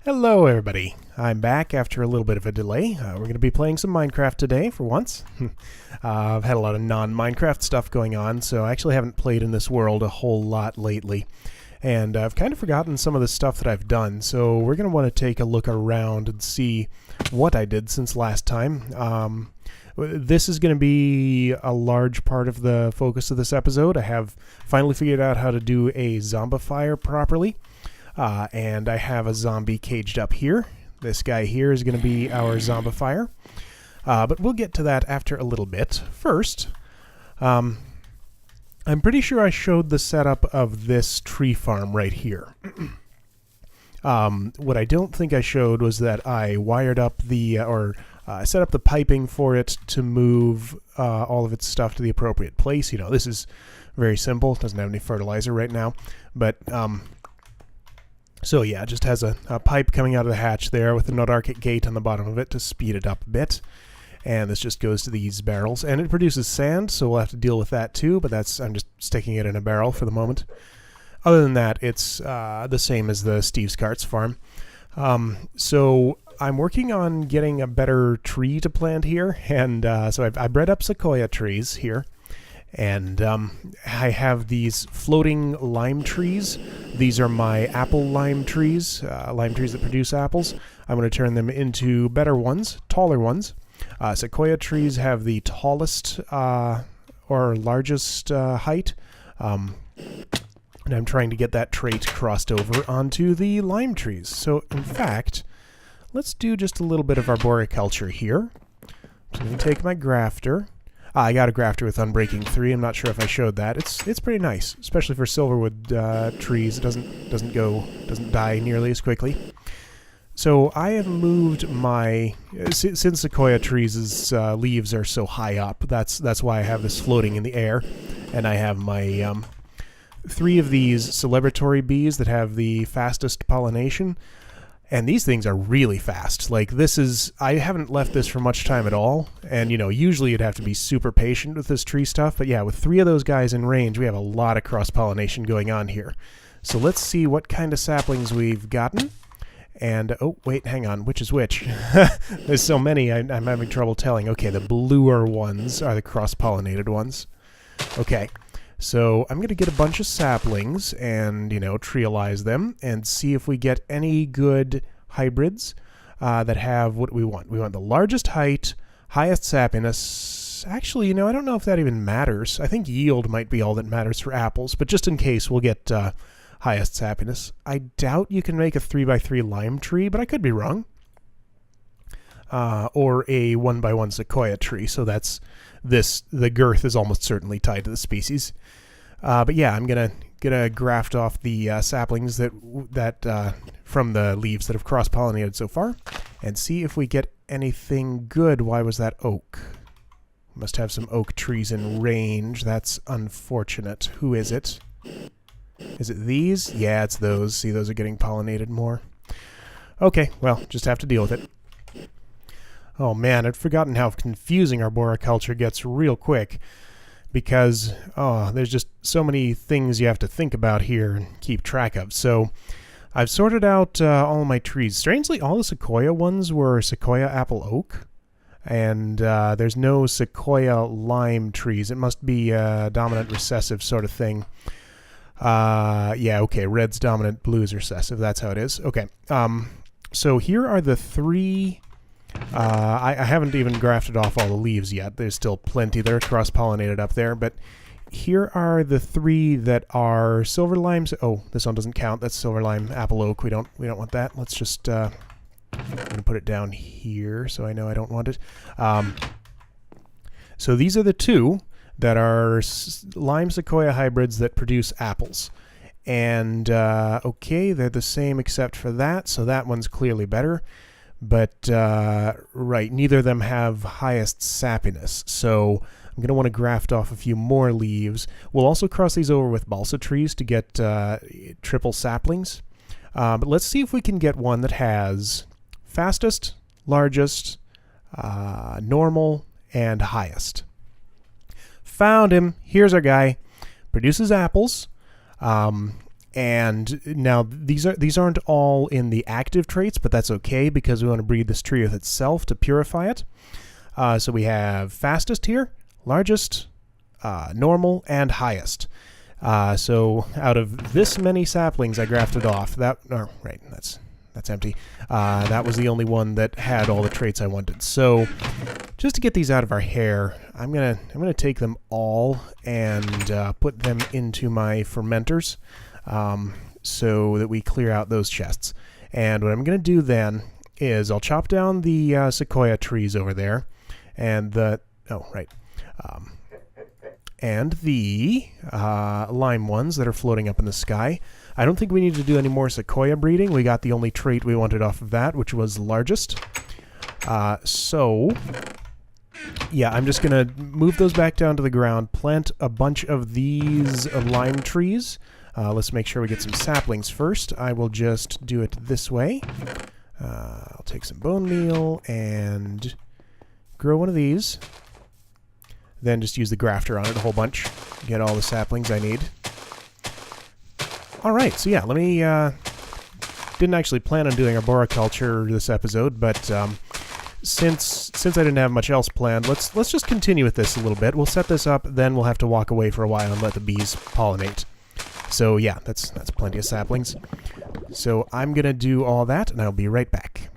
Hello everybody, I'm back after a little bit of a delay. We're going to be playing some Minecraft today for once. I've had a lot of non-Minecraft stuff going on, so I actually haven't played in this world a whole lot lately. And I've kind of forgotten some of the stuff that I've done, so we're going to want to take a look around and see what I did since last time. This is going to be a large part of the focus of this episode. I have finally figured out how to do a zombifier properly. And I have a zombie caged up here. This guy here is going to be our zombifier. But we'll get to that after a little bit. First, I'm pretty sure I showed the setup of this tree farm right here. What I don't think I showed was that I wired up the, I set up the piping for it to move all of its stuff to the appropriate place. You know, this is very simple. It doesn't have any fertilizer right now. But, so yeah, it just has a pipe coming out of the hatch there with an anarchic gate on the bottom of it to speed it up a bit. And this just goes to these barrels. And it produces sand, so we'll have to deal with that too, but I'm just sticking it in a barrel for the moment. Other than that, it's the same as the Steve's Carts farm. So I'm working on getting a better tree to plant here, and so I bred up sequoia trees here. And I have these floating lime trees. These are my apple lime trees that produce apples. I'm going to turn them into better ones, taller ones. Sequoia trees have the tallest or largest height. And I'm trying to get that trait crossed over onto the lime trees. So, in fact, let's do just a little bit of arboriculture here. So I'm going to take my grafter. I got a grafter with Unbreaking 3. I'm not sure if I showed that. It's pretty nice, especially for silverwood trees. It doesn't die nearly as quickly. So I have moved my since sequoia trees' leaves are so high up. That's why I have this floating in the air, and I have my 3 of these celebratory bees that have the fastest pollination. And these things are really fast. Like, I haven't left this for much time at all. And, you know, usually you'd have to be super patient with this tree stuff. But yeah, with 3 of those guys in range, we have a lot of cross-pollination going on here. So let's see what kind of saplings we've gotten. And, oh, wait, hang on. Which is which? There's so many, I'm having trouble telling. Okay, the bluer ones are the cross-pollinated ones. Okay. So I'm going to get a bunch of saplings and, you know, trialize them and see if we get any good hybrids that have what we want. We want the largest height, highest sappiness. Actually, you know, I don't know if that even matters. I think yield might be all that matters for apples, but just in case, we'll get highest sappiness. I doubt you can make a 3x3 lime tree, but I could be wrong. Or a 1x1 sequoia tree, so that's the girth is almost certainly tied to the species. But yeah, I'm gonna graft off the saplings that from the leaves that have cross-pollinated so far, and see if we get anything good. Why was that oak? Must have some oak trees in range. That's unfortunate. Who is it? Is it these? Yeah, it's those. See, those are getting pollinated more. Okay, well, just have to deal with it. Oh man, I'd forgotten how confusing arboriculture gets real quick because, there's just so many things you have to think about here and keep track of. So I've sorted out all of my trees. Strangely, all the sequoia ones were sequoia apple oak, and there's no sequoia lime trees. It must be a dominant recessive sort of thing. Yeah, okay, red's dominant, blue's recessive. That's how it is. Okay, so here are the 3... I haven't even grafted off all the leaves yet. There's still plenty that are cross-pollinated up there, but here are the 3 that are silver limes. Oh, this one doesn't count. That's silver lime apple oak. We don't want that. Let's just I'm gonna put it down here so I know I don't want it. So these are the 2 that are lime sequoia hybrids that produce apples. And okay, they're the same except for that, so that one's clearly better. But, right, neither of them have highest sappiness, so I'm going to want to graft off a few more leaves. We'll also cross these over with balsa trees to get triple saplings. But let's see if we can get one that has fastest, largest, normal, and highest. Found him. Here's our guy. Produces apples. And now these aren't all in the active traits, but that's okay because we want to breed this tree with itself to purify it. So we have fastest here, largest, normal, and highest. So out of this many saplings I grafted off, right, that's empty. That was the only one that had all the traits I wanted. So just to get these out of our hair, I'm gonna take them all and put them into my fermenters. So that we clear out those chests. And what I'm going to do then is I'll chop down the sequoia trees over there, and the and the lime ones that are floating up in the sky. I don't think we need to do any more sequoia breeding. We got the only trait we wanted off of that, which was largest. So yeah, I'm just going to move those back down to the ground, plant a bunch of these lime trees. Let's make sure we get some saplings first. I will just do it this way. I'll take some bone meal and grow one of these. Then just use the grafter on it a whole bunch. Get all the saplings I need. Alright, so yeah, let me... didn't actually plan on doing arboriculture this episode, but since I didn't have much else planned, let's just continue with this a little bit. We'll set this up, then we'll have to walk away for a while and let the bees pollinate. So yeah, that's plenty of saplings. So I'm going to do all that, and I'll be right back.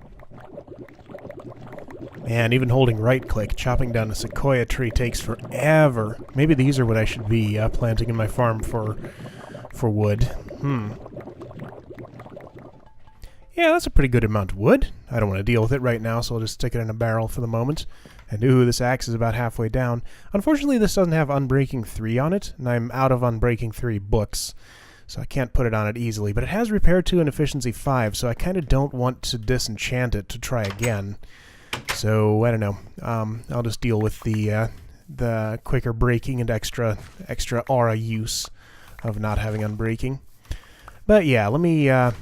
And even holding right-click, chopping down a sequoia tree takes forever. Maybe these are what I should be planting in my farm for wood. Yeah, that's a pretty good amount of wood. I don't want to deal with it right now, so I'll just stick it in a barrel for the moment. And ooh, this axe is about halfway down. Unfortunately, this doesn't have Unbreaking 3 on it, and I'm out of Unbreaking 3 books, so I can't put it on it easily. But it has Repair 2 and Efficiency 5, so I kind of don't want to disenchant it to try again. So, I don't know. I'll just deal with the quicker breaking and extra aura use of not having Unbreaking. But yeah, let me... oh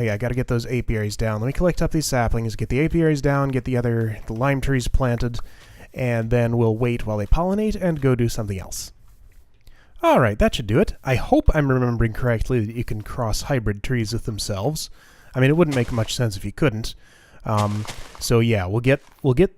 yeah, I gotta get those apiaries down. Let me collect up these saplings, get the apiaries down, get the lime trees planted, and then we'll wait while they pollinate and go do something else. Alright, that should do it. I hope I'm remembering correctly that you can cross hybrid trees with themselves. I mean, it wouldn't make much sense if you couldn't. So yeah, we'll get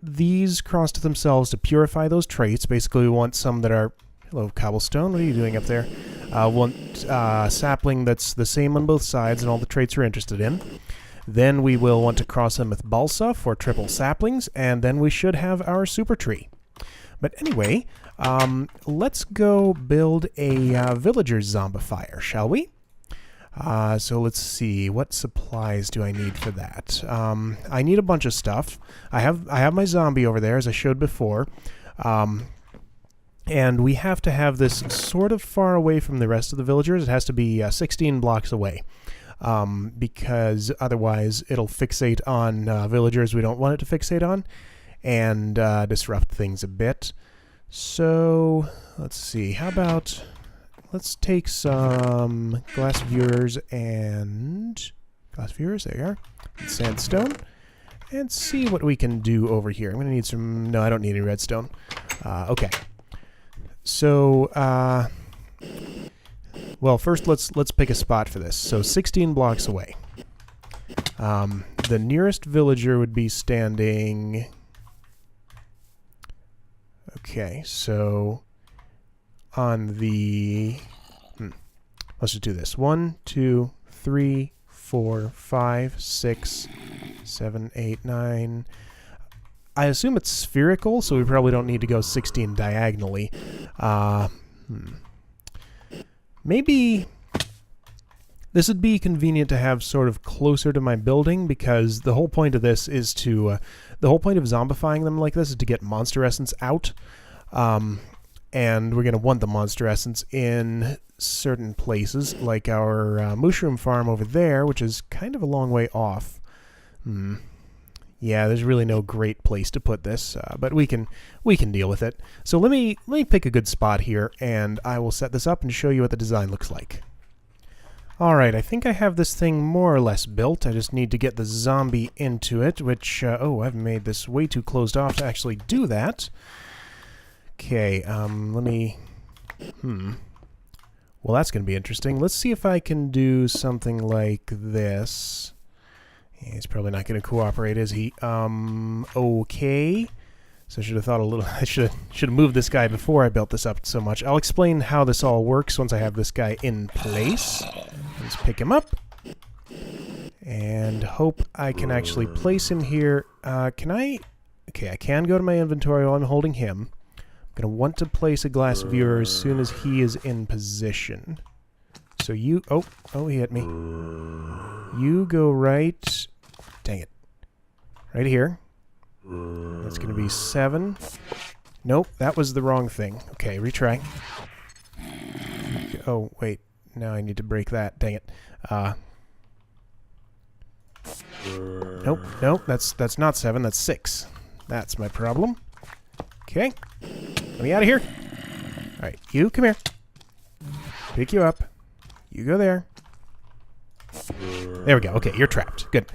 these crossed to themselves to purify those traits. Basically, we want some that are... Hello, cobblestone. What are you doing up there? Want sapling that's the same on both sides and all the traits we're interested in. Then we will want to cross them with balsa for triple saplings, and then we should have our super tree. But anyway, let's go build a villager's zombifier, shall we? So let's see, what supplies do I need for that? I need a bunch of stuff. I have my zombie over there, as I showed before. And we have to have this sort of far away from the rest of the villagers. It has to be 16 blocks away, because otherwise it'll fixate on villagers we don't want it to fixate on, and disrupt things a bit. So, let's see, how about... Let's take some glass viewers, there you are, and sandstone, and see what we can do over here. I'm going to need some... No, I don't need any redstone. Okay. So, well, first let's pick a spot for this. So 16 blocks away. The nearest villager would be standing... Okay, so on the... Let's just do this. 1, 2, 3, 4, 5, 6, 7, 8, 9... I assume it's spherical, so we probably don't need to go 16 diagonally. Maybe this would be convenient to have sort of closer to my building, because the whole point of this is to... the whole point of zombifying them like this is to get monster essence out. And we're going to want the monster essence in certain places, like our mushroom farm over there, which is kind of a long way off. Yeah, there's really no great place to put this, but we can deal with it. So let me pick a good spot here, and I will set this up and show you what the design looks like. Alright, I think I have this thing more or less built. I just need to get the zombie into it, which, oh, I've made this way too closed off to actually do that. Okay, let me... Well, that's going to be interesting. Let's see if I can do something like this. He's probably not going to cooperate, is he? Okay. So I should have thought a little... I should have moved this guy before I built this up so much. I'll explain how this all works once I have this guy in place. Let's pick him up. And hope I can actually place him here. Can I... Okay, I can go to my inventory while I'm holding him. I'm going to want to place a glass viewer as soon as he is in position. So you... Oh, he hit me. You go right... Dang it. Right here. That's going to be 7. Nope, that was the wrong thing. Okay, retry. Oh, wait. Now I need to break that. Dang it. Nope, that's not 7, that's 6. That's my problem. Okay. Let me out of here. Alright, you come here. Pick you up. You go there. There we go. Okay, you're trapped. Good.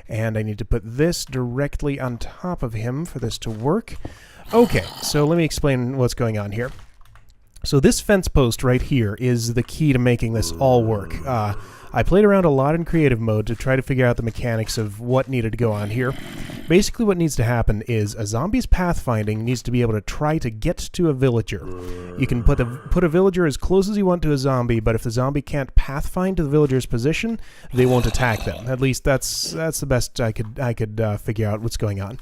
And I need to put this directly on top of him for this to work. Okay, so let me explain what's going on here. So this fence post right here is the key to making this all work. I played around a lot in creative mode to try to figure out the mechanics of what needed to go on here. Basically what needs to happen is a zombie's pathfinding needs to be able to try to get to a villager. You can put a villager as close as you want to a zombie, but if the zombie can't pathfind to the villager's position, they won't attack them. At least that's the best I could figure out what's going on.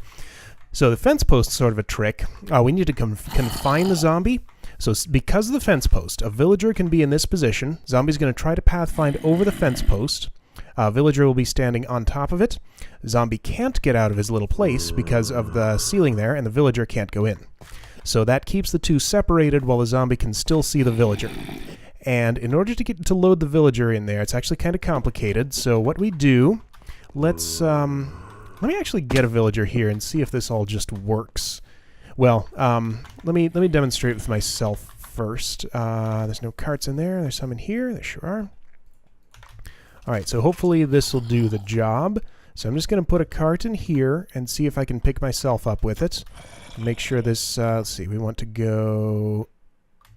So the fence post is sort of a trick. We need to confine the zombie. So because of the fence post, a villager can be in this position. Zombie's going to try to pathfind over the fence post. Villager will be standing on top of it. Zombie can't get out of his little place because of the ceiling there, and the villager can't go in. So that keeps the two separated while the zombie can still see the villager. And in order to load the villager in there, it's actually kind of complicated. So what we do, let me actually get a villager here and see if this all just works. Well, let me demonstrate with myself first. There's no carts in there. There's some in here. There sure are. Alright, so hopefully this will do the job. So I'm just going to put a cart in here and see if I can pick myself up with it. Make sure this, let's see, we want to go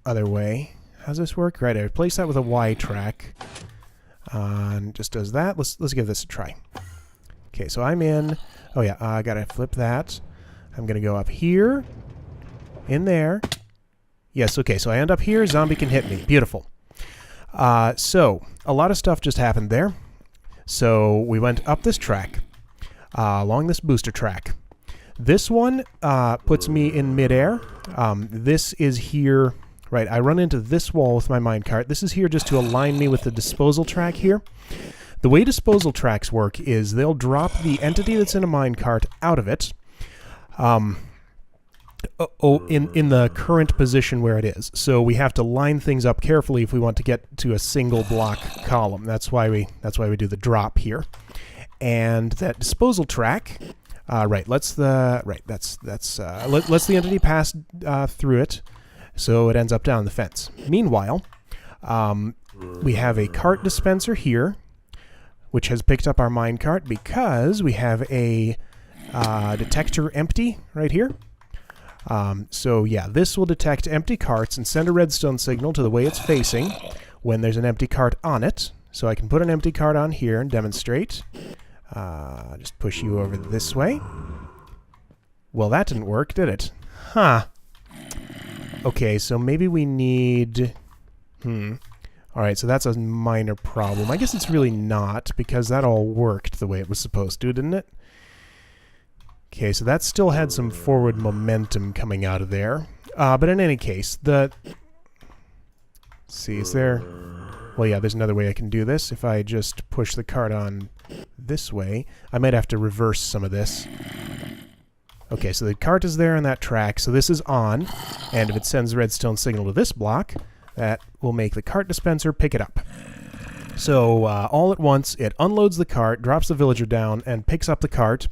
other way. How's this work? Right, I replace that with a Y track. And it just does that. Let's give this a try. Okay, so I'm in. Oh yeah, I gotta flip that. I'm gonna go up here. In there. Yes, okay, so I end up here. Zombie can hit me. Beautiful. So, a lot of stuff just happened there. So, we went up this track, along this booster track. This one puts me in midair. This is here, right, I run into this wall with my minecart. This is here just to align me with the disposal track here. The way disposal tracks work is they'll drop the entity that's in a minecart out of it. In the current position where it is. So we have to line things up carefully if we want to get to a single block column. That's why we do the drop here. And that disposal track, right, lets the entity pass through it, so it ends up down the fence. Meanwhile, we have a cart dispenser here, which has picked up our minecart because we have a detector empty right here. So yeah, this will detect empty carts and send a redstone signal to the way it's facing when there's an empty cart on it. So I can put an empty cart on here and demonstrate. Just push you over this way. Well, that didn't work, did it? Huh. Okay, so maybe we need... Alright, so that's a minor problem. I guess it's really not, because that all worked the way it was supposed to, didn't it? Okay, so that still had some forward momentum coming out of there. But in any case, let's see, is there... Well, yeah, there's another way I can do this. If I just push the cart on this way, I might have to reverse some of this. Okay, so the cart is there on that track, so this is on, and if it sends a redstone signal to this block, that will make the cart dispenser pick it up. So, all at once, it unloads the cart, drops the villager down, and picks up the cart.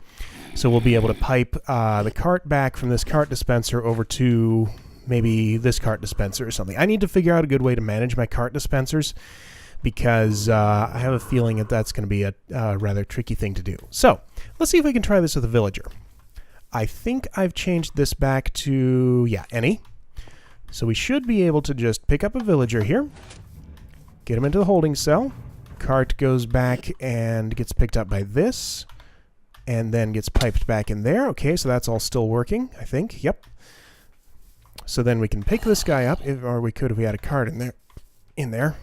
So we'll be able to pipe the cart back from this cart dispenser over to maybe this cart dispenser or something. I need to figure out a good way to manage my cart dispensers because I have a feeling that that's going to be a rather tricky thing to do. So let's see if we can try this with a villager. I think I've changed this back to, yeah, any. So we should be able to just pick up a villager here Get him into the holding cell. Cart goes back and gets picked up by this. And then gets piped back in there. Okay, so that's all still working, I think. Yep. So then we can pick this guy up, or we could if we had a cart in there.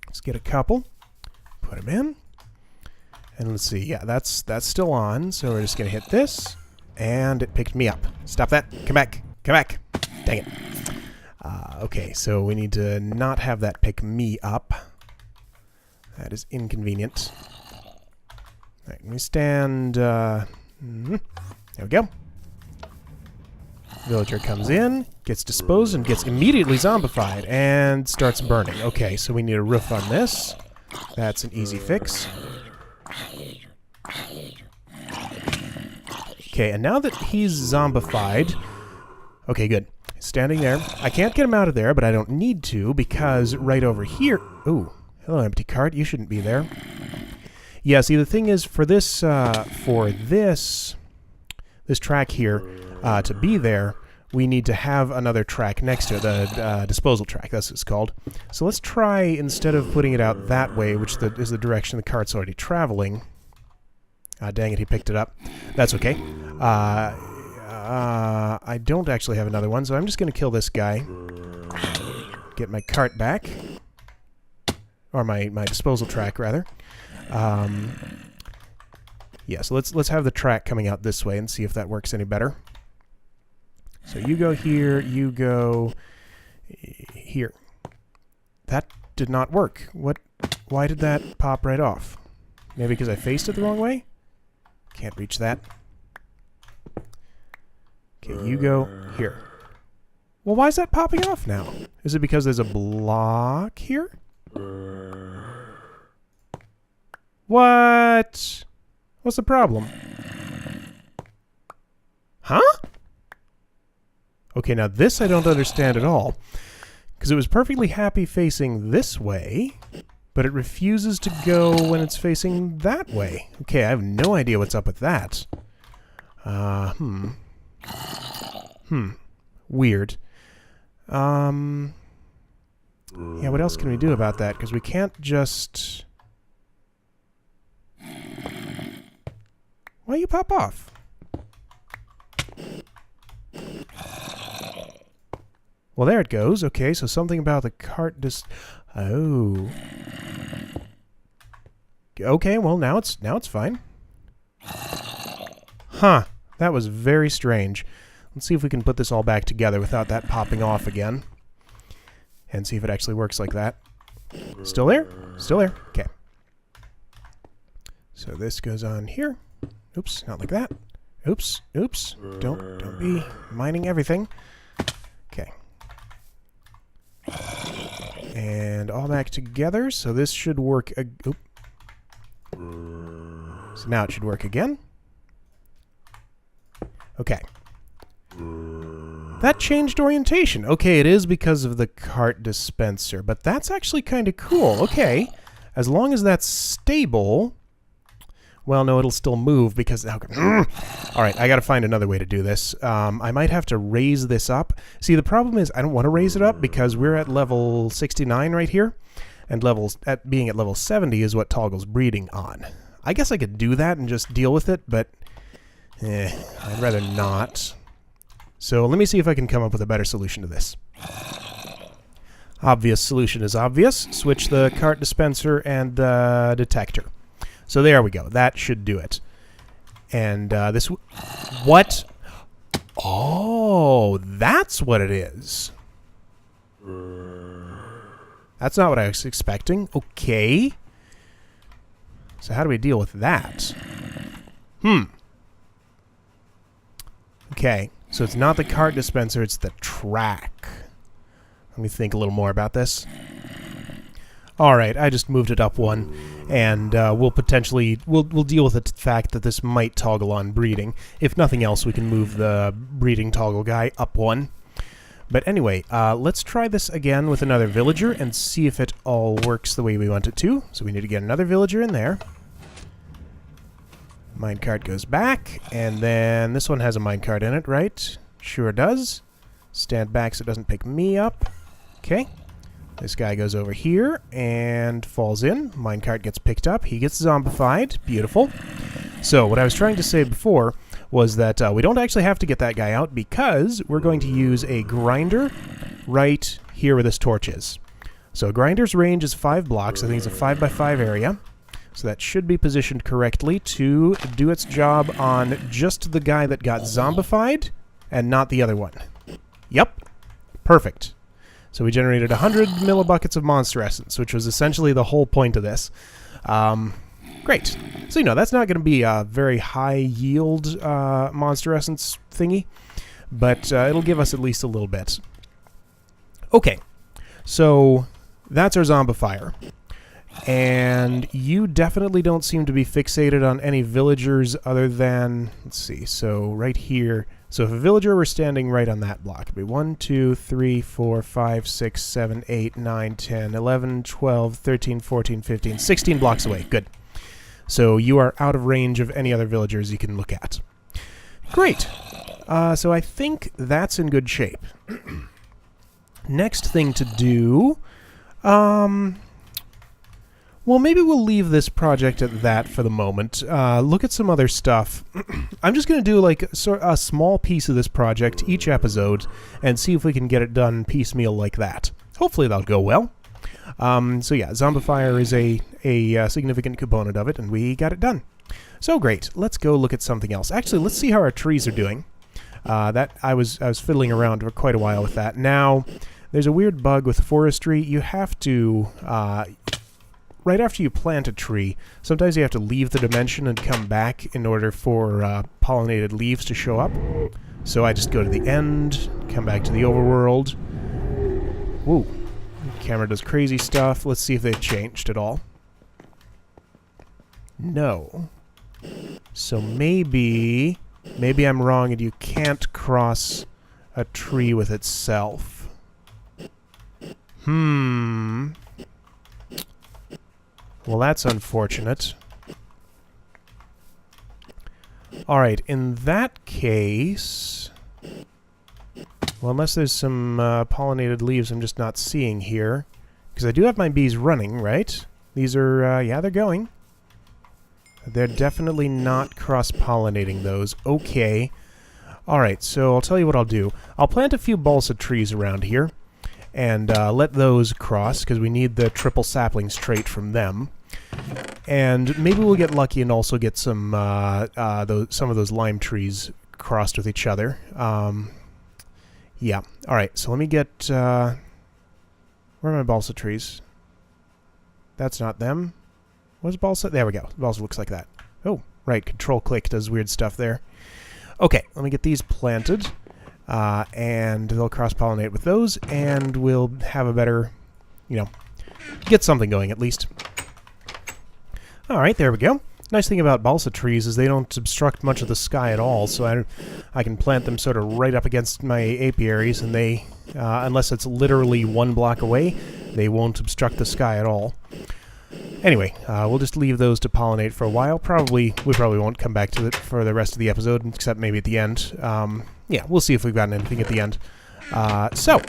Let's get a couple. Put him in. And let's see. Yeah, that's still on. So we're just going to hit this. And it picked me up. Stop that. Come back. Come back. Dang it. Okay, so we need to not have that pick me up. That is inconvenient. All right, let me stand. There we go. Villager comes in, gets disposed, and gets immediately zombified and starts burning. Okay, so we need a roof on this. That's an easy fix. Okay, and now that he's zombified... Okay, good. He's standing there. I can't get him out of there, but I don't need to because right over here... Ooh, hello, empty cart. You shouldn't be there. Yeah, see, the thing is, for this track here to be there, we need to have another track next to it, the disposal track, that's what it's called. So let's try, instead of putting it out that way, which is the direction the cart's already traveling. Dang it, he picked it up. That's okay. I don't actually have another one, so I'm just going to kill this guy. Get my cart back. Or my disposal track, rather. Yeah, so let's have the track coming out this way and see if that works any better. So you go here, you go here. That did not work. Why did that pop right off? Maybe because I faced it the wrong way? Can't reach that. Okay, you go here. Well, why is that popping off now? Is it because there's a block here? What? What's the problem? Huh? Okay, now this I don't understand at all. Because it was perfectly happy facing this way, but it refuses to go when it's facing that way. Okay, I have no idea what's up with that. Weird. Yeah, what else can we do about that? Because we can't just... Why you pop off? Well, there it goes. Okay, so something about the cart just... Oh. Okay, well, now it's fine. Huh. That was very strange. Let's see if we can put this all back together without that popping off again. And see if it actually works like that. Still there? Still there. Okay. So this goes on here. Oops, not like that. Oops, oops. Don't be mining everything. Okay. And all back together, so this should work. So now it should work again. Okay. That changed orientation. Okay, it is because of the cart dispenser, but that's actually kind of cool. Okay. As long as that's stable... Well, no, it'll still move because... Alright, I gotta find another way to do this. I might have to raise this up. See, the problem is I don't want to raise it up because we're at level 69 right here. And being at level 70 is what Toggle's breeding on. I guess I could do that and just deal with it, but... I'd rather not. So let me see if I can come up with a better solution to this. Obvious solution is obvious. Switch the cart dispenser and the detector. So there we go. That should do it. And this... What? Oh, that's what it is. That's not what I was expecting. Okay. So how do we deal with that? Okay. So it's not the cart dispenser, it's the track. Let me think a little more about this. Alright, I just moved it up one. And we'll deal with the fact that this might toggle on breeding. If nothing else, we can move the breeding toggle guy up one. But anyway, let's try this again with another villager and see if it all works the way we want it to. So we need to get another villager in there. Minecart goes back, and then this one has a minecart in it, right? Sure does. Stand back so it doesn't pick me up. Okay. This guy goes over here and falls in. Minecart gets picked up. He gets zombified. Beautiful. So what I was trying to say before was that we don't actually have to get that guy out because we're going to use a grinder right here where this torch is. So grinder's range is 5 blocks. I think it's a 5x5 area. So that should be positioned correctly to do its job on just the guy that got zombified and not the other one. Yep. Perfect. So we generated 100 millibuckets of monster essence, which was essentially the whole point of this. Great. So, that's not going to be a very high yield monster essence thingy, but it'll give us at least a little bit. Okay. So that's our zombifier. And you definitely don't seem to be fixated on any villagers other than, let's see, so right here. So if a villager were standing right on that block, it'd be 1, 2, 3, 4, 5, 6, 7, 8, 9, 10, 11, 12, 13, 14, 15, 16 blocks away. Good. So you are out of range of any other villagers you can look at. Great. So I think that's in good shape. Next thing to do... well, maybe we'll leave this project at that for the moment. Look at some other stuff. I'm just going to do like a small piece of this project each episode and see if we can get it done piecemeal like that. Hopefully that'll go well. So yeah, zombifier is a significant component of it, and we got it done. So great. Let's go look at something else. Actually, let's see how our trees are doing. That I was fiddling around for quite a while with that. Now, there's a weird bug with forestry. You have to... right after you plant a tree, sometimes you have to leave the dimension and come back in order for pollinated leaves to show up. So I just go to the end, come back to the overworld. Woo. The camera does crazy stuff. Let's see if they've changed at all. No. So maybe I'm wrong and you can't cross a tree with itself. Well, that's unfortunate. Alright, in that case... Well, unless there's some pollinated leaves I'm just not seeing here. Because I do have my bees running, right? These are, yeah, they're going. They're definitely not cross-pollinating those. Okay. Alright, so I'll tell you what I'll do. I'll plant a few balsa trees around here. And let those cross, because we need the triple saplings trait from them. And maybe we'll get lucky and also get some of those lime trees crossed with each other. Yeah. Alright, so let me get... where are my balsa trees? That's not them. What's balsa? There we go. Balsa looks like that. Oh, right. Control-click does weird stuff there. Okay, let me get these planted. And they'll cross-pollinate with those, and we'll have a better, get something going at least. Alright, there we go. Nice thing about balsa trees is they don't obstruct much of the sky at all, so I can plant them sort of right up against my apiaries, and they, unless it's literally 1 block away, they won't obstruct the sky at all. Anyway, we'll just leave those to pollinate for a while. We probably won't come back to it for the rest of the episode, except maybe at the end. Yeah, we'll see if we've gotten anything at the end. So,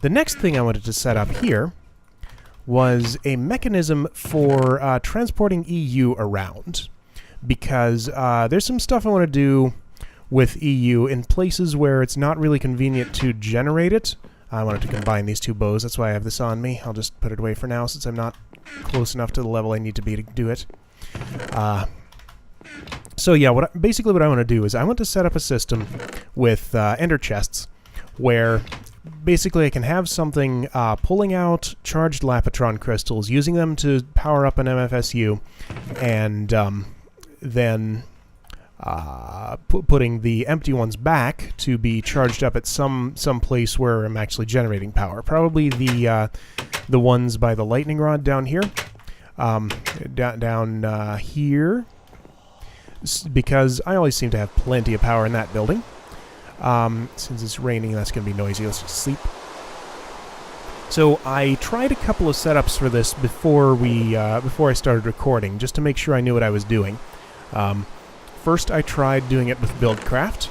the next thing I wanted to set up here was a mechanism for transporting EU around. Because there's some stuff I want to do with EU in places where it's not really convenient to generate it. I wanted to combine these two bows, that's why I have this on me. I'll just put it away for now since I'm not close enough to the level I need to be to do it. So yeah, basically what I want to do is I want to set up a system with ender chests where basically I can have something pulling out charged Lapitron crystals, using them to power up an MFSU, and then putting the empty ones back to be charged up at some place where I'm actually generating power. Probably the ones by the lightning rod down here, down here, because I always seem to have plenty of power in that building. Since it's raining, that's going to be noisy. Let's just sleep. So I tried a couple of setups for this before I started recording, just to make sure I knew what I was doing. First, I tried doing it with Buildcraft,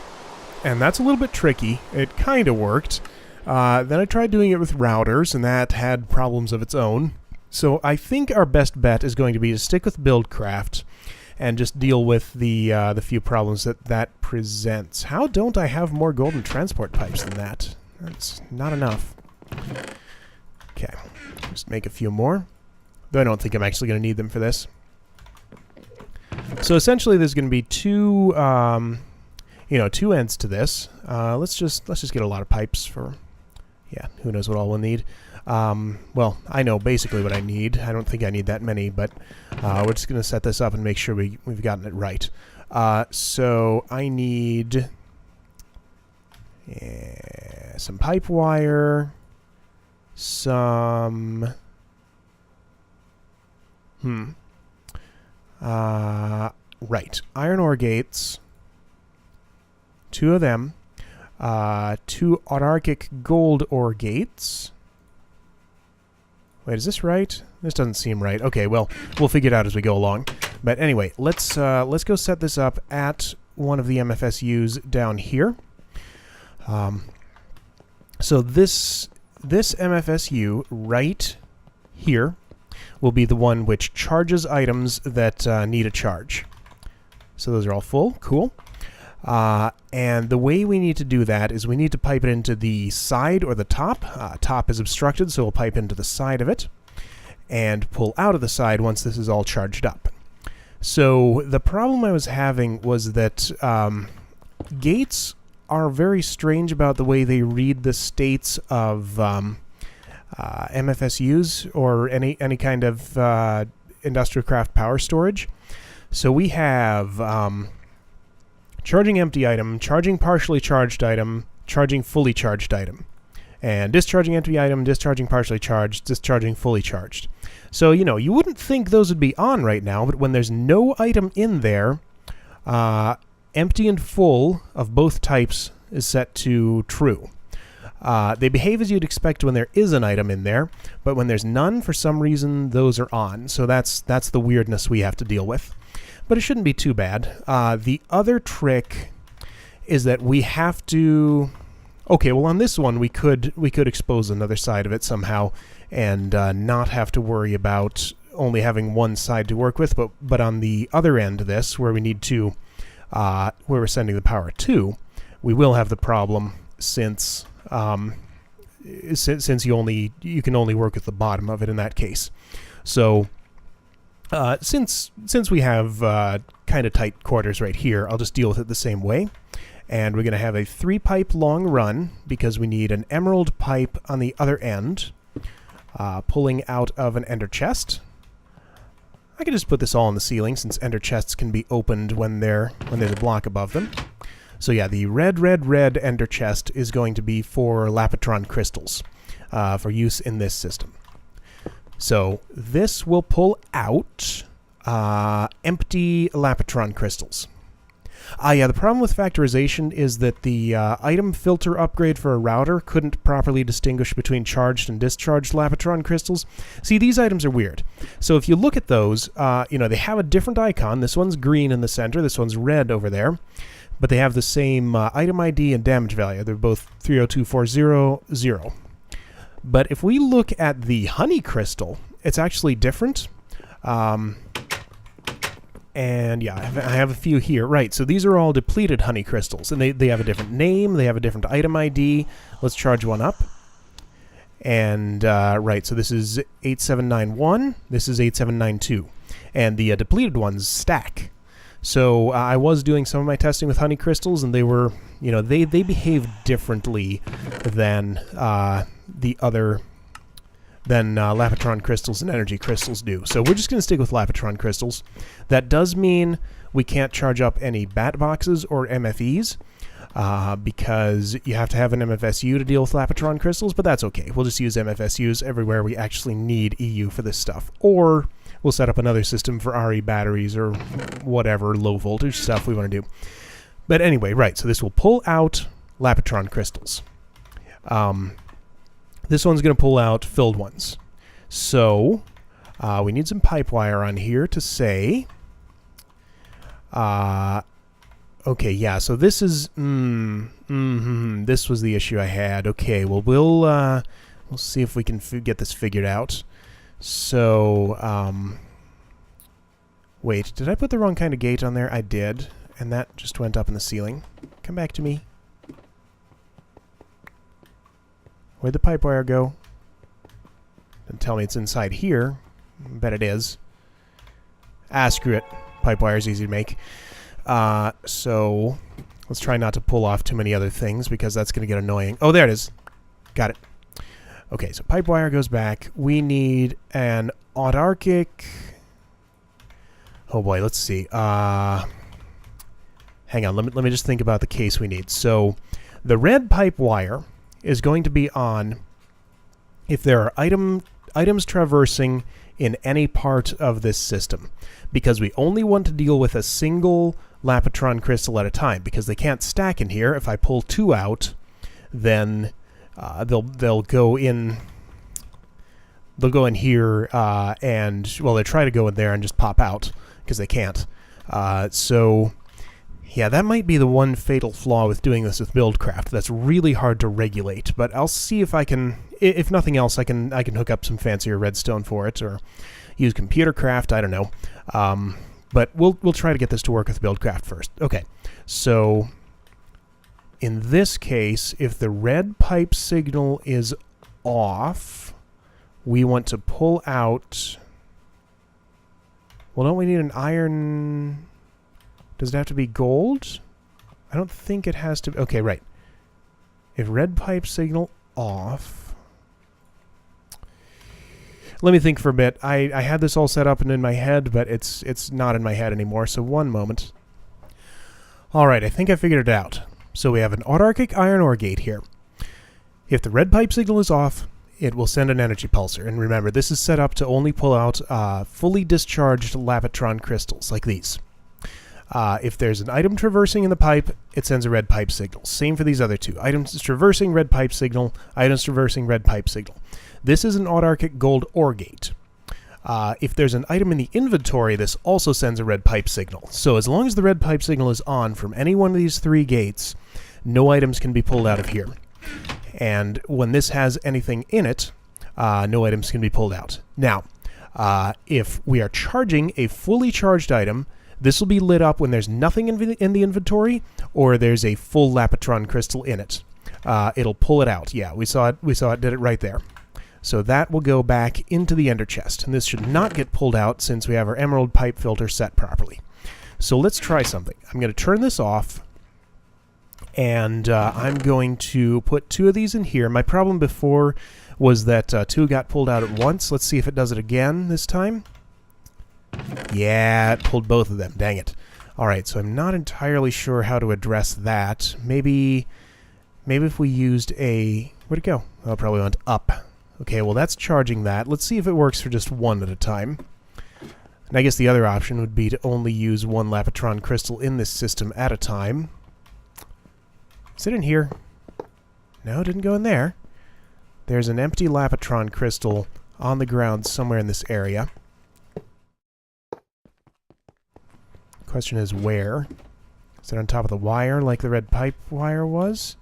and that's a little bit tricky. It kind of worked, Then I tried doing it with routers, and that had problems of its own. So I think our best bet is going to be to stick with Buildcraft and just deal with the few problems that presents. How don't I have more golden transport pipes than that? That's not enough. Okay, just make a few more. Though I don't think I'm actually going to need them for this. So essentially, there's going to be two ends to this. Let's just get a lot of pipes for, yeah, who knows what all we'll need. Well, I know basically what I need. I don't think I need that many, but we're just going to set this up and make sure we've gotten it right. So I need some pipe wire, some... right. Iron ore gates. 2 of them. 2 autarkic gold ore gates. Wait, is this right? This doesn't seem right. Okay, well, we'll figure it out as we go along. But anyway, let's go set this up at one of the MFSUs down here. So this MFSU right here will be the one which charges items that need a charge. So those are all full. Cool. And the way we need to do that is we need to pipe it into the side or the top. Top is obstructed, so we'll pipe into the side of it and pull out of the side once this is all charged up. So the problem I was having was that gates are very strange about the way they read the states of MFSUs or any kind of industrial craft power storage. So we have charging empty item, charging partially charged item, charging fully charged item, and discharging empty item, discharging partially charged, discharging fully charged. So, you know, you wouldn't think those would be on right now, but when there's no item in there, empty and full of both types is set to true. They behave as you'd expect when there is an item in there, but when there's none, for some reason, those are on. So that's the weirdness we have to deal with. But it shouldn't be too bad. The other trick is that we have to... Okay, well on this one we could expose another side of it somehow and not have to worry about only having one side to work with, but on the other end of this, where we need to, where we're sending the power to, we will have the problem since you can only work with the bottom of it in that case. So since we have kind of tight quarters right here, I'll just deal with it the same way. And we're going to have a 3-pipe long run because we need an emerald pipe on the other end, pulling out of an ender chest. I can just put this all on the ceiling since ender chests can be opened when there's a block above them. So yeah, the red ender chest is going to be for Lapitron crystals for use in this system. So this will pull out empty Lapitron crystals. Yeah, the problem with factorization is that the item filter upgrade for a router couldn't properly distinguish between charged and discharged Lapitron crystals. See, these items are weird. So if you look at those, they have a different icon. This one's green in the center, this one's red over there. But they have the same item ID and damage value. They're both 302400. But if we look at the honey crystal, it's actually different. And yeah, I have a few here. Right, so these are all depleted honey crystals. And they have a different name, they have a different item ID. Let's charge one up. And, right, so this is 8791, this is 8792. And the depleted ones stack. So I was doing some of my testing with honey crystals, and they were, they behave differently than Lapitron crystals and energy crystals do. So we're just going to stick with Lapitron crystals. That does mean we can't charge up any bat boxes or MFEs because you have to have an MFSU to deal with Lapitron crystals, but that's okay. We'll just use MFSUs everywhere we actually need EU for this stuff. Or we'll set up another system for RE batteries or whatever low voltage stuff we want to do. But anyway, right, so this will pull out Lapitron crystals. This one's going to pull out filled ones. So we need some pipe wire on here to say, Okay, yeah, so this is... this was the issue I had. Okay, well, we'll see if we can get this figured out. So, wait, did I put the wrong kind of gate on there? I did, and that just went up in the ceiling. Come back to me. Where'd the pipe wire go? Don't tell me it's inside here. I bet it is. Ah, screw it. Pipe wire's easy to make. So let's try not to pull off too many other things because that's going to get annoying. Oh, there it is. Got it. Okay, so pipe wire goes back. We need an autarkic... Oh boy, let's see. Hang on, let me just think about the case we need. So the red pipe wire is going to be on if there are items traversing in any part of this system, because we only want to deal with a single Lapitron crystal at a time, because they can't stack in here. If I pull two out, then they'll go in. They'll go in here and, well, they try to go in there and just pop out because they can't. So yeah, that might be the one fatal flaw with doing this with Buildcraft. That's really hard to regulate, but I'll see if I can, if nothing else, I can hook up some fancier redstone for it, or use ComputerCraft, I don't know. But we'll try to get this to work with Buildcraft first. Okay, so in this case, if the red pipe signal is off, we want to pull out... Well, don't we need an iron... Does it have to be gold? I don't think it has to... Okay, right. If red pipe signal off... Let me think for a bit. I had this all set up and in my head, but it's not in my head anymore, so one moment. Alright, I think I figured it out. So we have an autarkic iron ore gate here. If the red pipe signal is off, it will send an energy pulsar. And remember, this is set up to only pull out fully discharged Lapitron crystals, like these. If there's an item traversing in the pipe, it sends a red pipe signal. Same for these other two. Items traversing, red pipe signal. Items traversing, red pipe signal. This is an autarkic gold ore gate. If there's an item in the inventory, this also sends a red pipe signal. So as long as the red pipe signal is on from any one of these three gates, no items can be pulled out of here. And when this has anything in it, no items can be pulled out. Now, if we are charging a fully charged item, this will be lit up when there's nothing in the inventory, or there's a full Lapitron crystal in it. It'll pull it out. Yeah, we saw it did it right there. So that will go back into the ender chest, and this should not get pulled out since we have our emerald pipe filter set properly. So let's try something. I'm going to turn this off, and I'm going to put two of these in here. My problem before was that two got pulled out at once. Let's see if it does it again this time. Yeah, it pulled both of them. Dang it. Alright, so I'm not entirely sure how to address that. Maybe if we used a... Where'd it go? Oh, it probably went up. Okay, well that's charging that. Let's see if it works for just one at a time. And I guess the other option would be to only use one Lapitron crystal in this system at a time. Is it in here? No, it didn't go in there. There's an empty Lapitron crystal on the ground somewhere in this area. Question is where? Is it on top of the wire like the red pipe wire was?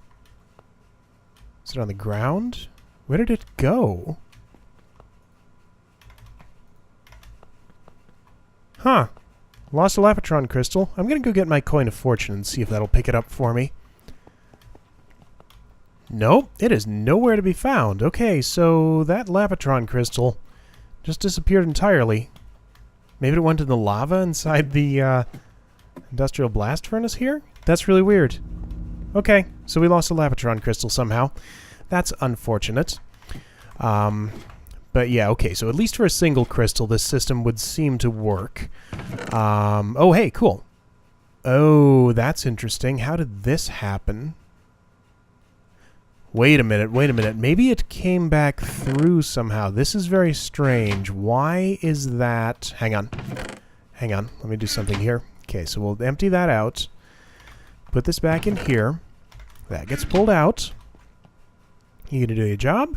Is it on the ground? Where did it go? Huh. Lost a Lapitron crystal. I'm gonna go get my coin of fortune and see if that'll pick it up for me. Nope, it is nowhere to be found. Okay, so that Lapitron crystal just disappeared entirely. Maybe it went to the lava inside the industrial blast furnace here? That's really weird. Okay, so we lost a Lapitron crystal somehow. That's unfortunate. But yeah, okay, so at least for a single crystal, this system would seem to work. Oh, hey, cool. Oh, that's interesting. How did this happen? Wait a minute, wait a minute. Maybe it came back through somehow. This is very strange. Why is that? Hang on. Hang on. Let me do something here. Okay, so we'll empty that out. Put this back in here. That gets pulled out. You gonna do your job?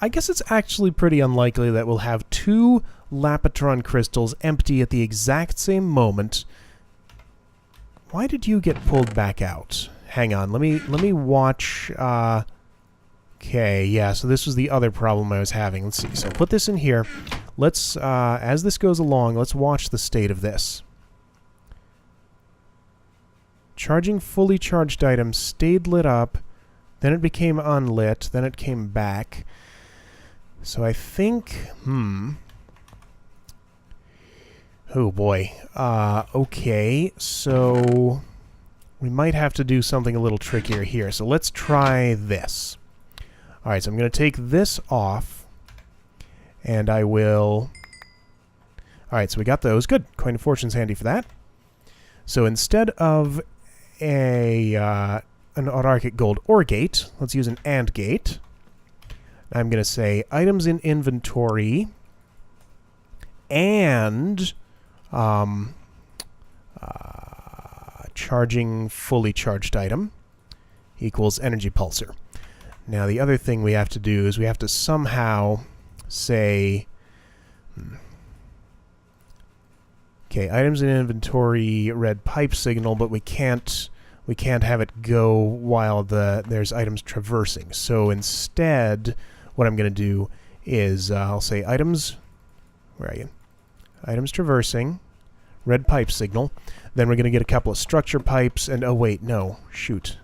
I guess it's actually pretty unlikely that we'll have two Lapitron crystals empty at the exact same moment Why did you get pulled back out? Hang on, let me watch. Okay, yeah, so this was the other problem I was having. Let's see. So put this in here. Let's, as this goes along, let's watch the state of this. Charging fully charged items stayed lit up, then it became unlit, then it came back. So I think, oh boy. Okay, so we might have to do something a little trickier here. So let's try this. Alright, so I'm going to take this off, and I will... Alright, so we got those. Good. Coin of Fortune's handy for that. So instead of an autarkic gold OR gate, let's use an AND gate. I'm going to say items in inventory and charging fully charged item equals energy pulsar. Now the other thing we have to do is we have to somehow say okay, items in inventory red pipe signal, but we can't have it go while there's items traversing. So instead what I'm going to do is I'll say items, where are you? Items traversing, red pipe signal. Then we're going to get a couple of structure pipes and oh wait, no, shoot.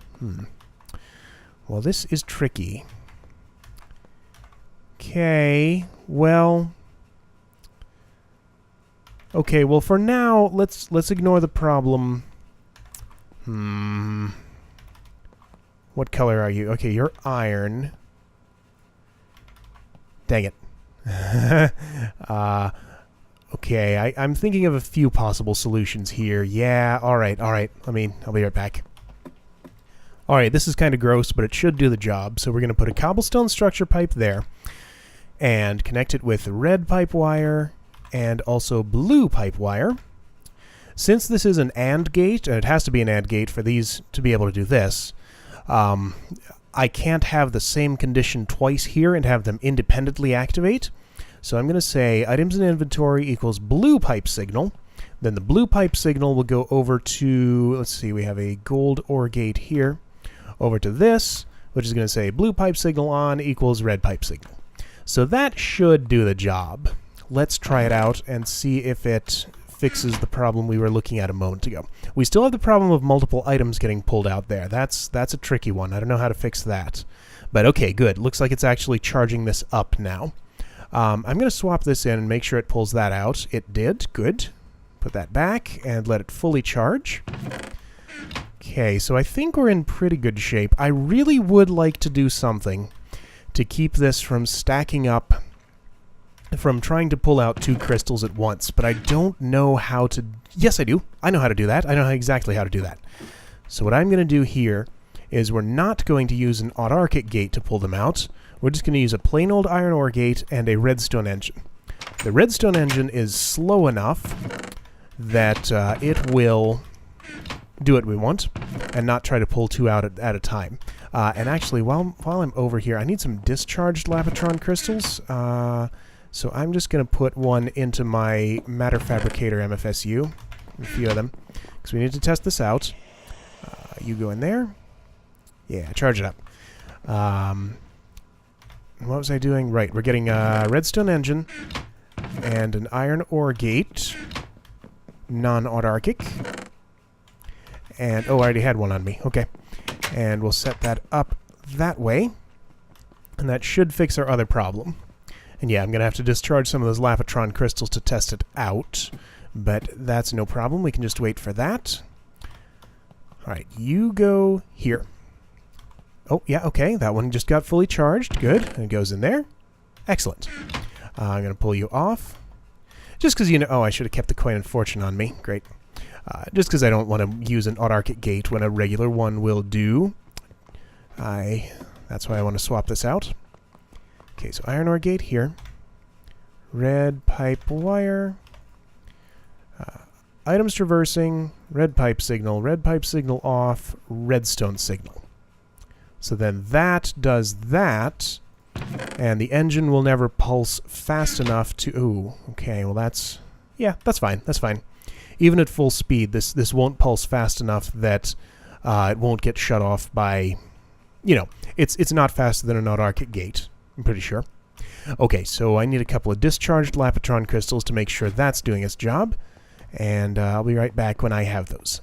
Well, this is tricky. Okay, well... Okay, well for now, let's ignore the problem. What color are you? Okay, you're iron. Dang it. Okay, I'm thinking of a few possible solutions here. Yeah, alright. I'll be right back. Alright, this is kind of gross, but it should do the job. So we're going to put a cobblestone structure pipe there and connect it with red pipe wire and also blue pipe wire. Since this is an AND gate, and it has to be an AND gate for these to be able to do this, I can't have the same condition twice here and have them independently activate. So I'm going to say items in inventory equals blue pipe signal. Then the blue pipe signal will go over to, let's see, we have a gold OR gate here, over to this, which is going to say blue pipe signal on equals red pipe signal. So that should do the job. Let's try it out and see if it fixes the problem we were looking at a moment ago. We still have the problem of multiple items getting pulled out there. That's a tricky one. I don't know how to fix that. But okay, good. Looks like it's actually charging this up now. I'm going to swap this in and make sure it pulls that out. It did. Good. Put that back and let it fully charge. Okay, so I think we're in pretty good shape. I really would like to do something to keep this from stacking up, from trying to pull out 2 crystals at once, but I don't know how to... Yes, I do. I know how to do that. I know exactly how to do that. So what I'm going to do here is we're not going to use an autarkic gate to pull them out. We're just going to use a plain old iron ore gate and a redstone engine. The redstone engine is slow enough that it will do what we want and not try to pull 2 out at a time. And actually, while I'm over here, I need some discharged Lapatron crystals. So I'm just going to put one into my matter fabricator MFSU, a few of them, because we need to test this out. You go in there. Yeah, charge it up. What was I doing? Right, we're getting a redstone engine and an iron ore gate, non-autarkic. And, oh, I already had one on me. Okay. And we'll set that up that way. And that should fix our other problem. And yeah, I'm going to have to discharge some of those Lapatron crystals to test it out. But that's no problem. We can just wait for that. Alright, you go here. Oh, yeah, okay. That one just got fully charged. Good. And it goes in there. Excellent. I'm going to pull you off. Just because, you know... Oh, I should have kept the coin of fortune on me. Great. Just because I don't want to use an autarkic gate when a regular one will do. That's why I want to swap this out. Okay, so iron ore gate here. Red pipe wire. Items traversing. Red pipe signal off. Redstone signal. So then that does that. And the engine will never pulse fast enough to... Ooh, okay, well that's... Yeah, that's fine. That's fine. even at full speed, this won't pulse fast enough that it won't get shut off by, it's not faster than an autarchic gate, I'm pretty sure. Okay, so I need a couple of discharged Lapitron crystals to make sure that's doing its job, and I'll be right back when I have those.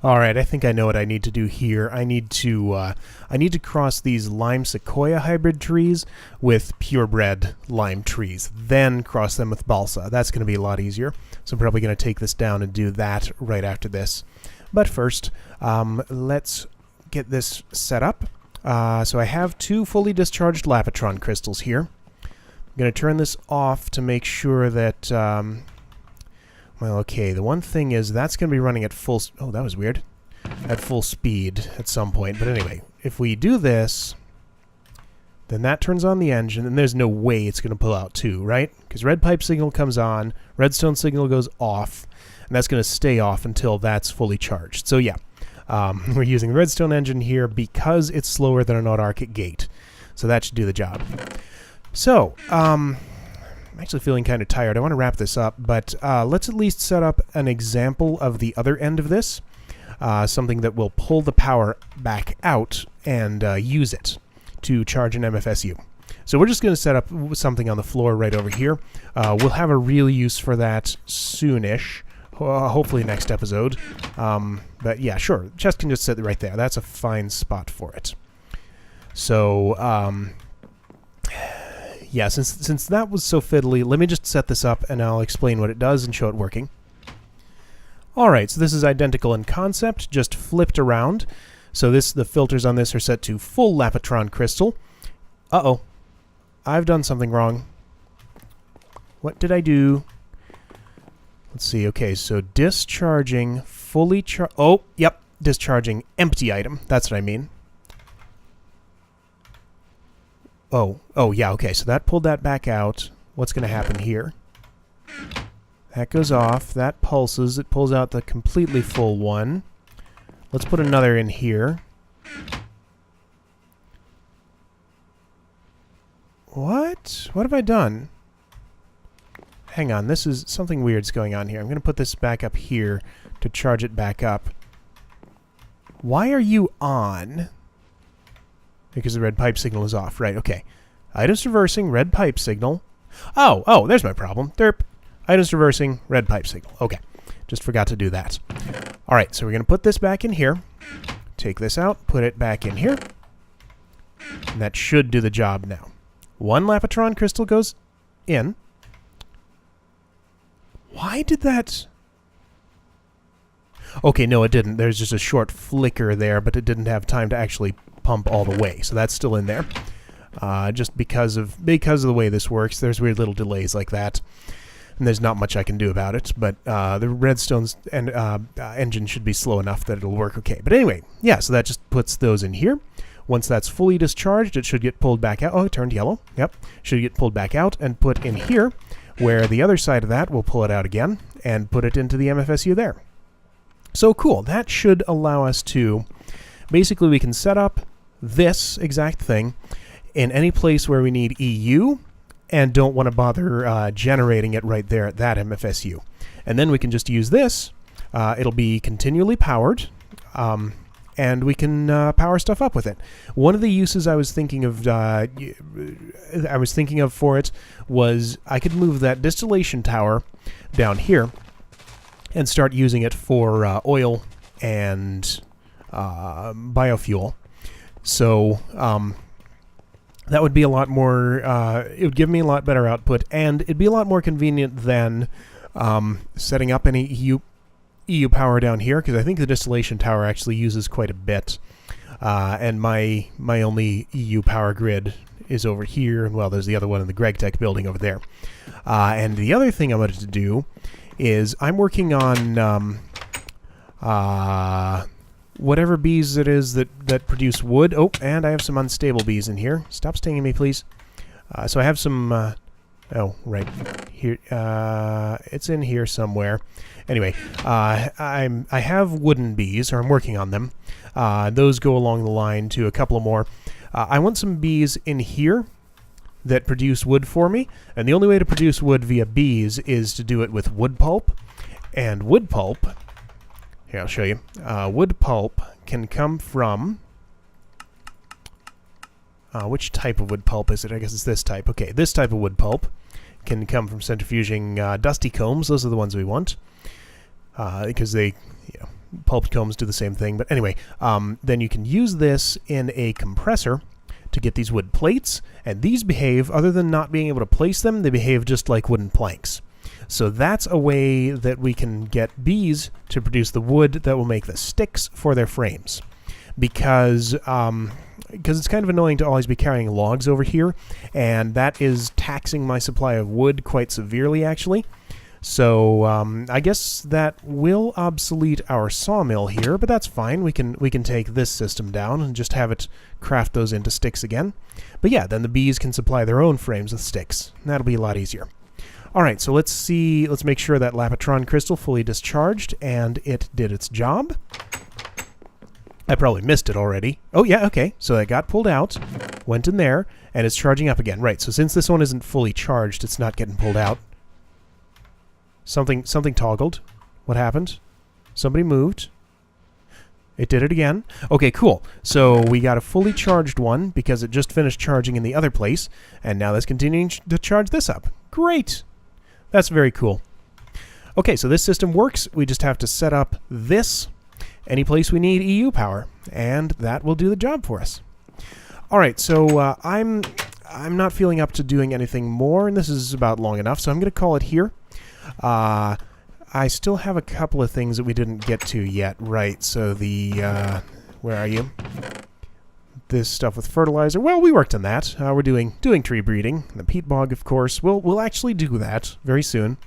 Alright, I think I know what I need to do here. I need to cross these lime sequoia hybrid trees with purebred lime trees, then cross them with balsa. That's going to be a lot easier, so I'm probably going to take this down and do that right after this. But first, let's get this set up. So I have 2 fully discharged Lapitron crystals here. I'm going to turn this off to make sure that... well, okay, the one thing is that's going to be running at full... Oh, that was weird. At full speed at some point. But anyway, if we do this, then that turns on the engine, and there's no way it's going to pull out 2, right? Because red pipe signal comes on, redstone signal goes off, and that's going to stay off until that's fully charged. So yeah, we're using the redstone engine here because it's slower than an autarchic gate. So that should do the job. So, I'm actually feeling kind of tired. I want to wrap this up, but let's at least set up an example of the other end of this, something that will pull the power back out and use it to charge an MFSU. So we're just going to set up something on the floor right over here. We'll have a real use for that soonish, hopefully next episode. But yeah, sure, chest can just sit right there. That's a fine spot for it. So, yeah, since that was so fiddly, let me just set this up and I'll explain what it does and show it working. Alright, so this is identical in concept, just flipped around. So the filters on this are set to full Lapitron crystal. Uh-oh. I've done something wrong. What did I do? Let's see, okay, so discharging fully oh, yep, discharging empty item. That's what I mean. Oh, yeah, okay, so that pulled that back out. What's going to happen here? That goes off, that pulses, it pulls out the completely full one. Let's put another in here. What? What have I done? Hang on, this is something weird's going on here. I'm going to put this back up here to charge it back up. Why are you on? Because the red pipe signal is off. Right, okay. Items reversing, red pipe signal. Oh, there's my problem. Derp. Items reversing, red pipe signal. Okay, just forgot to do that. Alright, so we're going to put this back in here. Take this out, put it back in here. And that should do the job now. 1 Lapitron crystal goes in. Why did that... Okay, no, it didn't. There's just a short flicker there, but it didn't have time to actually pump all the way. So that's still in there. Just because of the way this works, there's weird little delays like that. And there's not much I can do about it, but the redstone's engine should be slow enough that it'll work okay. But anyway, yeah, so that just puts those in here. Once that's fully discharged, it should get pulled back out. Oh, it turned yellow. Yep. Should get pulled back out and put in here, where the other side of that will pull it out again and put it into the MFSU there. So cool. That should allow us to... Basically, we can set up this exact thing in any place where we need EU and don't want to bother generating it right there at that MFSU. And then we can just use this. It'll be continually powered, and we can power stuff up with it. One of the uses I was thinking of for it was I could move that distillation tower down here and start using it for oil and biofuel. So that would be a lot more, it would give me a lot better output, and it'd be a lot more convenient than setting up any EU power down here, because I think the distillation tower actually uses quite a bit. And my only EU power grid is over here, and well, there's the other one in the GregTech building over there. And the other thing I wanted to do is I'm working on whatever bees it is that produce wood. Oh, and I have some unstable bees in here. Stop stinging me, please. So I have some... oh, right here. It's in here somewhere. Anyway, I have wooden bees, or I'm working on them. Those go along the line to a couple of more. I want some bees in here that produce wood for me, and the only way to produce wood via bees is to do it with wood pulp. And wood pulp, here I'll show you, wood pulp can come from, which type of wood pulp is it? I guess it's this type. Okay, this type of wood pulp can come from centrifuging dusty combs. Those are the ones we want, because they, pulped combs do the same thing. But anyway, then you can use this in a compressor to get these wood plates, and these behave, other than not being able to place them, they behave just like wooden planks. So that's a way that we can get bees to produce the wood that will make the sticks for their frames. Because it's kind of annoying to always be carrying logs over here, and that is taxing my supply of wood quite severely, actually. So I guess that will obsolete our sawmill here, but that's fine. We can take this system down and just have it craft those into sticks again. But yeah, then the bees can supply their own frames with sticks. That'll be a lot easier. All right, so let's make sure that Lapitron crystal fully discharged, and it did its job. I probably missed it already. Oh yeah, okay. So that got pulled out, went in there, and it's charging up again. Right, so since this one isn't fully charged, it's not getting pulled out. Something toggled. What happened? Somebody moved. It did it again. Okay, cool. So we got a fully charged one because it just finished charging in the other place, and now that's continuing to charge this up. Great! That's very cool. Okay, so this system works. We just have to set up this any place we need EU power, and that will do the job for us. All right, so I'm not feeling up to doing anything more, and this is about long enough, so I'm going to call it here. I still have a couple of things that we didn't get to yet. Right, so the, where are you? This stuff with fertilizer. Well, we worked on that. We're doing tree breeding. The peat bog, of course. We'll actually do that very soon.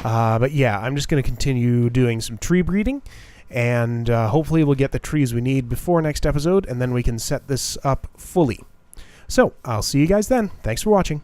But yeah, I'm just going to continue doing some tree breeding, and hopefully we'll get the trees we need before next episode, and then we can set this up fully. So, I'll see you guys then. Thanks for watching.